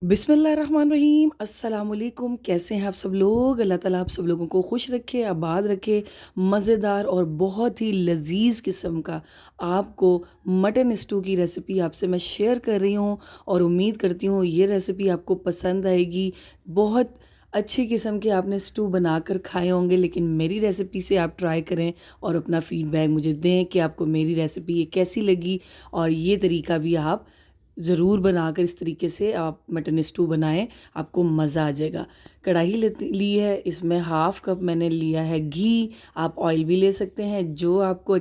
बिस्मिल्लाहिर्रहमानिर्रहीम अस्सलामुअलैकुम। कैसे हैं आप सब लोग? अल्लाह ताला आप सब लोगों को खुश रखे, आबाद रखे। मज़ेदार और बहुत ही लज़ीज़ किस्म का आपको मटन स्टू की रेसिपी आपसे मैं शेयर कर रही हूँ और उम्मीद करती हूँ ये रेसिपी आपको पसंद आएगी। बहुत अच्छी किस्म के आपने स्टू बनाकर खाए होंगे, लेकिन मेरी रेसिपी से आप ट्राई करें और अपना फ़ीडबैक मुझे दें कि आपको मेरी रेसिपी ये कैसी लगी। और ये तरीका भी आप ज़रूर बनाकर इस तरीके से आप मटन स्टू बनाएं, आपको मज़ा आ जाएगा। कढ़ाई ली है, इसमें हाफ़ कप मैंने लिया है घी। आप ऑयल भी ले सकते हैं, जो आपको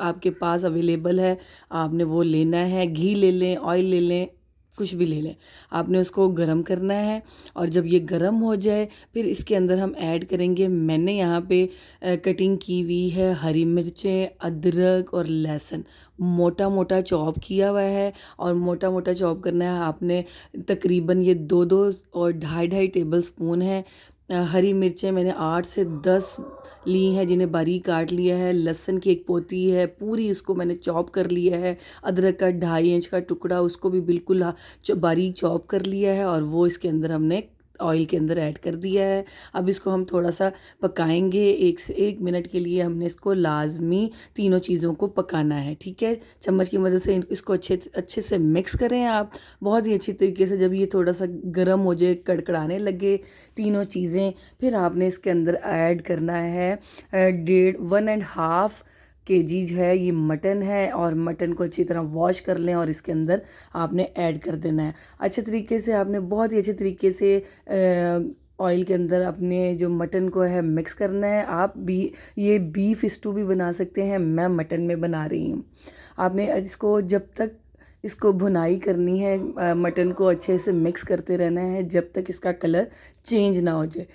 आपके पास अवेलेबल है आपने वो लेना है। घी ले लें, ऑयल ले लें, कुछ भी ले लें। आपने उसको गरम करना है और जब ये गरम हो जाए फिर इसके अंदर हम ऐड करेंगे, मैंने यहाँ पे कटिंग की हुई है हरी मिर्चें, अदरक और लहसुन, मोटा मोटा चॉप किया हुआ है। और मोटा मोटा चॉप करना है आपने। तकरीबन ये दो दो और ढाई ढाई टेबल स्पून है। हरी मिर्चें मैंने 8 से 10 ली हैं, जिन्हें बारीक काट लिया है। लहसुन की एक पोती है पूरी, इसको मैंने चॉप कर लिया है। अदरक का 2.5 इंच का टुकड़ा, उसको भी बिल्कुल बारीक चॉप कर लिया है और वो इसके अंदर हमने ऑयल के अंदर ऐड कर दिया है। अब इसको हम थोड़ा सा पकाएंगे, 1 से 1 मिनट के लिए हमने इसको लाजमी तीनों चीज़ों को पकाना है। ठीक है, चम्मच की मदद से इसको अच्छे अच्छे से मिक्स करें आप बहुत ही अच्छी तरीके से। जब ये थोड़ा सा गर्म हो जाए, कड़कड़ाने लगे तीनों चीज़ें, फिर आपने इसके अंदर ऐड करना है 1.5 केजी जो है ये मटन है। और मटन को अच्छी तरह वॉश कर लें और इसके अंदर आपने ऐड कर देना है अच्छे तरीके से। आपने बहुत ही अच्छे तरीके से ऑयल के अंदर अपने जो मटन को है मिक्स करना है। आप भी ये बीफ स्टू भी बना सकते हैं, मैं मटन में बना रही हूँ। आपने इसको जब तक इसको भुनाई करनी है, मटन को अच्छे से मिक्स करते रहना है जब तक इसका कलर चेंज ना हो जाए।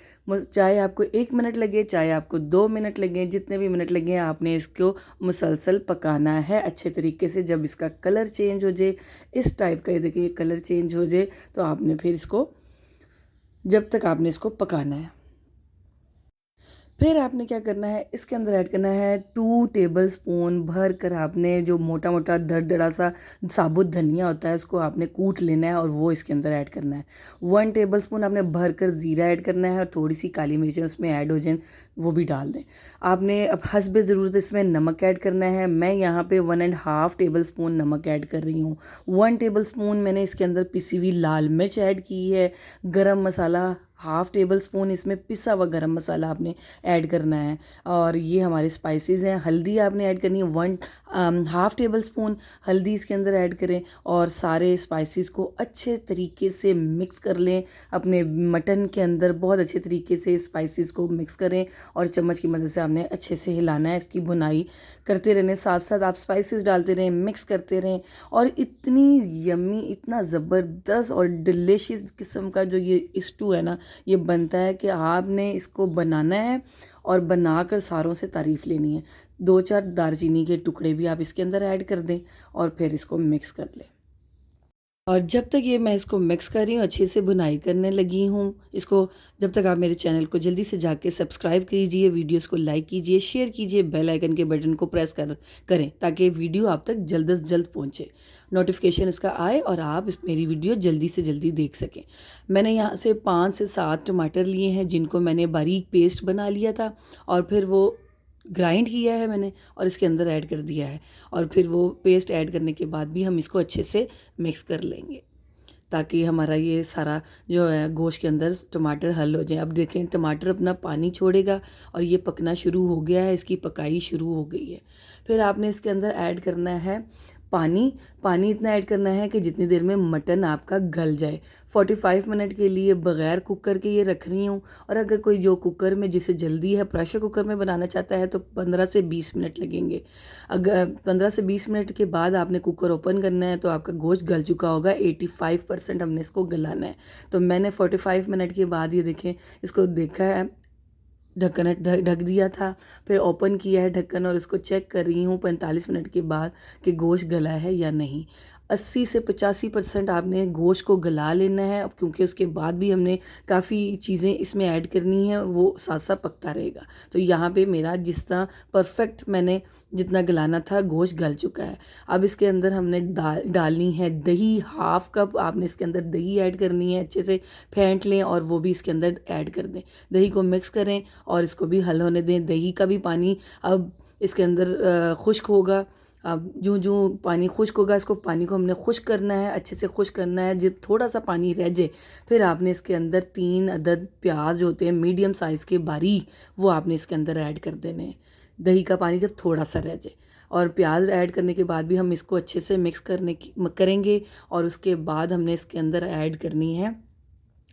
चाहे आपको 1 मिनट लगे, चाहे आपको 2 मिनट लगे, जितने भी मिनट लगे आपने इसको मुसलसल पकाना है अच्छे तरीके से। जब इसका कलर चेंज हो जाए, इस टाइप का ये देखिए कलर चेंज हो जाए, तो आपने फिर इसको जब तक आपने इसको पकाना है। फिर आपने क्या करना है, इसके अंदर ऐड करना है 2 टेबल स्पून भर कर आपने जो मोटा मोटा दरदरा सा साबुत धनिया होता है उसको आपने कूट लेना है और वो इसके अंदर ऐड करना है। 1 टेबल स्पून आपने भर कर ज़ीरा ऐड करना है और थोड़ी सी काली मिर्चें उसमें ऐड हो जाए, वो भी डाल दें। आपने अब हस्बे ज़रूरत इसमें नमक ऐड करना है। मैं यहाँ पे 1.5 टेबल स्पून नमक ऐड कर रही हूँ। 1 टेबल स्पून मैंने इसके अंदर पिसी हुई लाल मिर्च ऐड की है। गरम मसाला 1/2 टेबल स्पून, इसमें पिसा हुआ गरम मसाला आपने ऐड करना है। और ये हमारे स्पाइसेस हैं। हल्दी आपने ऐड करनी है 1/2 टेबल स्पून हल्दी इसके अंदर ऐड करें और सारे स्पाइसेस को अच्छे तरीके से मिक्स कर लें अपने मटन के अंदर। बहुत अच्छे तरीके से स्पाइसेस को मिक्स करें और चम्मच की मदद से आपने अच्छे से हिलाना है। इसकी भुनाई करते रहने, साथ साथ आप स्पाइसेस डालते रहें, मिक्स करते रहें। और इतनी यम्मी, इतना ज़बरदस्त और डिलीशियस किस्म का जो ये स्टू है ना, ये बनता है कि आपने इसको बनाना है और बनाकर सारों से तारीफ़ लेनी है। 2-4 दालचीनी के टुकड़े भी आप इसके अंदर ऐड कर दें और फिर इसको मिक्स कर लें। और जब तक ये मैं इसको मिक्स कर रही हूँ, अच्छे से भुनाई करने लगी हूँ इसको, जब तक आप मेरे चैनल को जल्दी से जाके सब्सक्राइब कीजिए, वीडियोस को लाइक कीजिए, शेयर कीजिए, बेल आइकन के बटन को प्रेस करें ताकि वीडियो आप तक जल्द से जल्द पहुँचे, नोटिफिकेशन इसका आए और आप मेरी वीडियो जल्दी से जल्दी देख सकें। मैंने यहाँ से 5 से 7 टमाटर लिए हैं जिनको मैंने बारीक पेस्ट बना लिया था और फिर वो ग्राइंड किया है मैंने और इसके अंदर ऐड कर दिया है। और फिर वो पेस्ट ऐड करने के बाद भी हम इसको अच्छे से मिक्स कर लेंगे ताकि हमारा ये सारा जो है गोश्त के अंदर टमाटर हल हो जाए। अब देखें टमाटर अपना पानी छोड़ेगा और ये पकना शुरू हो गया है, इसकी पकाई शुरू हो गई है। फिर आपने इसके अंदर ऐड करना है पानी। पानी इतना ऐड करना है कि जितनी देर में मटन आपका गल जाए। 45 मिनट के लिए बग़ैर कुकर के ये रख रही हूँ। और अगर कोई जो कुकर में जिसे जल्दी है, प्रेशर कुकर में बनाना चाहता है, तो 15 से 20 मिनट लगेंगे। अगर 15 से 20 मिनट के बाद आपने कुकर ओपन करना है तो आपका गोश्त गल चुका होगा। 85% हमने इसको गलाना है। तो मैंने 45 मिनट के बाद ये देखें इसको देखा है, ढक्कन ढक दिया था, फिर ओपन किया है ढक्कन और इसको चेक कर रही हूँ 45 मिनट के बाद कि गोश्त गला है या नहीं। 80 से 85% आपने गोश्त को गला लेना है, क्योंकि उसके बाद भी हमने काफ़ी चीज़ें इसमें ऐड करनी है, वो साथ साथ पकता रहेगा। तो यहाँ पे मेरा जिस तरह परफेक्ट मैंने जितना गलाना था गोश्त गल चुका है। अब इसके अंदर हमने डालनी है दही, हाफ कप आपने इसके अंदर दही ऐड करनी है, अच्छे से फेंट लें और वो भी इसके अंदर ऐड कर दें। दही को मिक्स करें और इसको भी हल होने दें। दही का भी पानी अब इसके अंदर खुश्क होगा। अब जो जो पानी खुश्क होगा, इसको पानी को हमने खुश्क करना है, अच्छे से खुश्क करना है। जब थोड़ा सा पानी रह जाए फिर आपने इसके अंदर 3 अदद प्याज होते हैं मीडियम साइज़ के बारीक, वो आपने इसके अंदर ऐड कर देने हैं। दही का पानी जब थोड़ा सा रह जाए, और प्याज ऐड करने के बाद भी हम इसको अच्छे से मिक्स करेंगे। और उसके बाद हमने इसके अंदर ऐड करनी है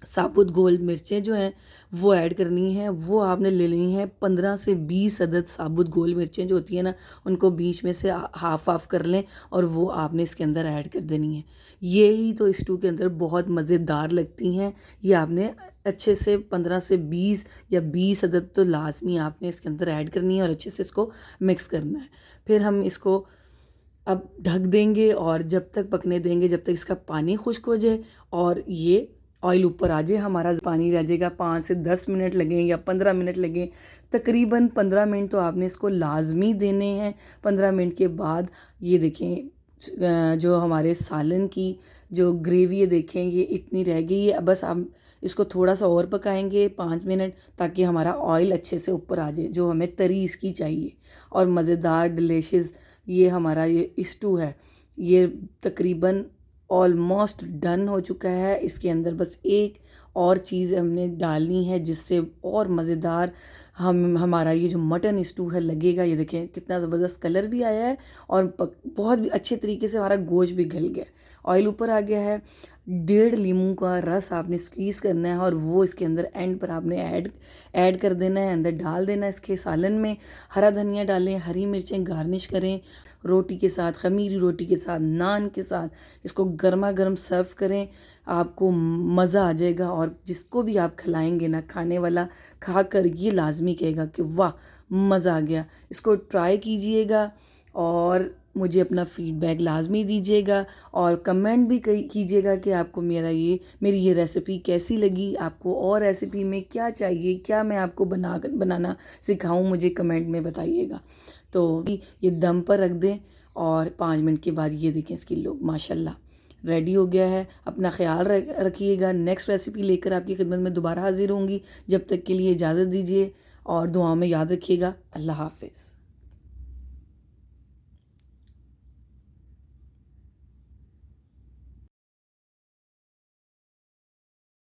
साबुत गोल मिर्चें जो हैं वो ऐड करनी है। वो आपने ले लेनी है 15 से 20 अदद साबुत गोल मिर्चें जो होती हैं ना, उनको बीच में से हाफ हाफ कर लें और वो आपने इसके अंदर ऐड कर देनी है। ये ही तो स्टू के अंदर बहुत मज़ेदार लगती हैं। ये आपने अच्छे से 15 से 20 या 20 अदद तो लाजमी आपने इसके अंदर ऐड करनी है और अच्छे से इसको मिक्स करना है। फिर हम इसको अब ढक देंगे और जब तक पकने देंगे जब तक इसका पानी खुश्क हो जाए और ये ऑयल ऊपर आ जाए। हमारा पानी रह जाएगा, 5 से 10 मिनट लगें या 15 मिनट लगें। तकरीबन 15 मिनट तो आपने इसको लाजमी देने हैं। 15 मिनट के बाद ये देखें जो हमारे सालन की जो ग्रेवी है देखें ये इतनी रह गई है। बस हम इसको थोड़ा सा और पकाएंगे 5 मिनट, ताकि हमारा ऑयल अच्छे से ऊपर आ जाए, जो हमें तरी इसकी चाहिए। और मज़ेदार डिलीशियस ये हमारा ये स्टू है, ये तकरीबन ऑलमोस्ट डन हो चुका है। इसके अंदर बस एक और चीज़ हमने डालनी है जिससे और मज़ेदार हमारा ये जो मटन स्टू है लगेगा। ये देखें कितना ज़बरदस्त कलर भी आया है और बहुत भी अच्छे तरीके से हमारा गोश्त भी गल गया, ऑयल ऊपर आ गया है। 1.5 लीमू का रस आपने स्क्वीज़ करना है और वो इसके अंदर एंड पर आपने ऐड कर देना है, अंदर डाल देना है इसके सालन में। हरा धनिया डालें, हरी मिर्चें गार्निश करें, रोटी के साथ, ख़मीरी रोटी के साथ, नान के साथ इसको गर्मा गर्म सर्व करें। आपको मज़ा आ जाएगा और जिसको भी आप खिलाएंगे ना, खाने वाला खा कर ये लाजमी कहेगा कि वाह मज़ा आ गया। इसको ट्राई कीजिएगा और मुझे अपना फ़ीडबैक लाजमी दीजिएगा और कमेंट भी कीजिएगा कि आपको मेरी ये रेसिपी कैसी लगी। आपको और रेसिपी में क्या चाहिए, क्या मैं आपको बनाना सिखाऊं, मुझे कमेंट में बताइएगा। तो ये दम पर रख दें और 5 मिनट के बाद ये देखें इसकी लुक माशाल्लाह रेडी हो गया है। अपना ख्याल रखिएगा। नेक्स्ट रेसिपी लेकर आपकी खिदमत में दोबारा हाजिर होंगी। जब तक के लिए इजाज़त दीजिए और दुआओं में याद रखिएगा। अल्लाह हाफ़िज़।